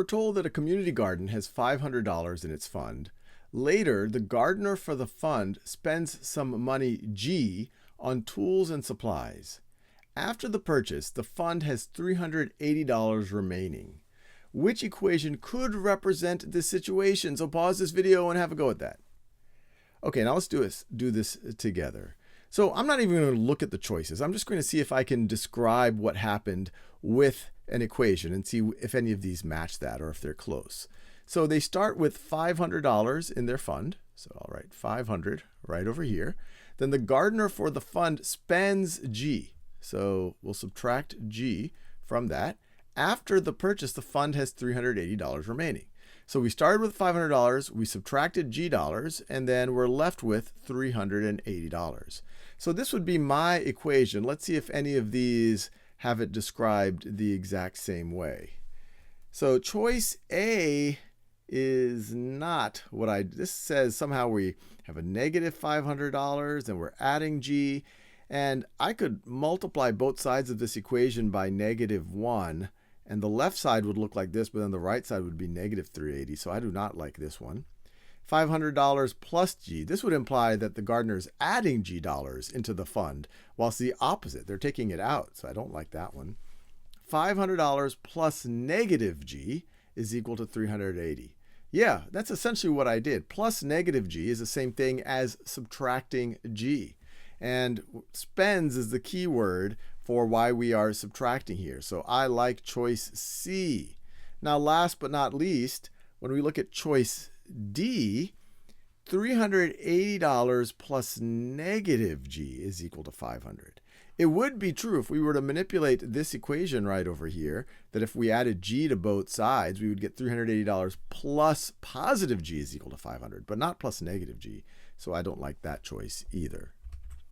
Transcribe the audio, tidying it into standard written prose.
We're told that a community garden has $500 in its fund. Later, the gardener for the fund spends some money G on tools and supplies. After the purchase, the fund has $380 remaining. Which equation could represent this situation? So pause this video and have a go at that. Okay, now let's do this together. So I'm not even going to look at the choices. I'm just going to see if I can describe what happened with an equation and see if any of these match that or if they're close. So they start with $500 in their fund. So I'll write 500 right over here. Then the gardener for the fund spends G. So we'll subtract G from that. After the purchase, the fund has $380 remaining. So we started with $500, we subtracted G dollars, and then we're left with $380. So this would be my equation. Let's see if any of these have it described the exact same way. So choice A is not what this says somehow we have a negative $500 and we're adding G. And I could multiply both sides of this equation by -1. And the left side would look like this, but then the right side would be negative 380. So I do not like this one. $500 plus G. This would imply that the gardener is adding G dollars into the fund, whilst the opposite, they're taking it out. So I don't like that one. $500 plus negative G is equal to 380. Yeah, that's essentially what I did. Plus negative G is the same thing as subtracting G. And spends is the key word for why we are subtracting here. So I like choice C. Now, last but not least, when we look at choice D, $380 plus negative G is equal to 500. It would be true if we were to manipulate this equation right over here, that if we added G to both sides, we would get $380 plus positive G is equal to 500, but not plus negative G. So I don't like that choice either.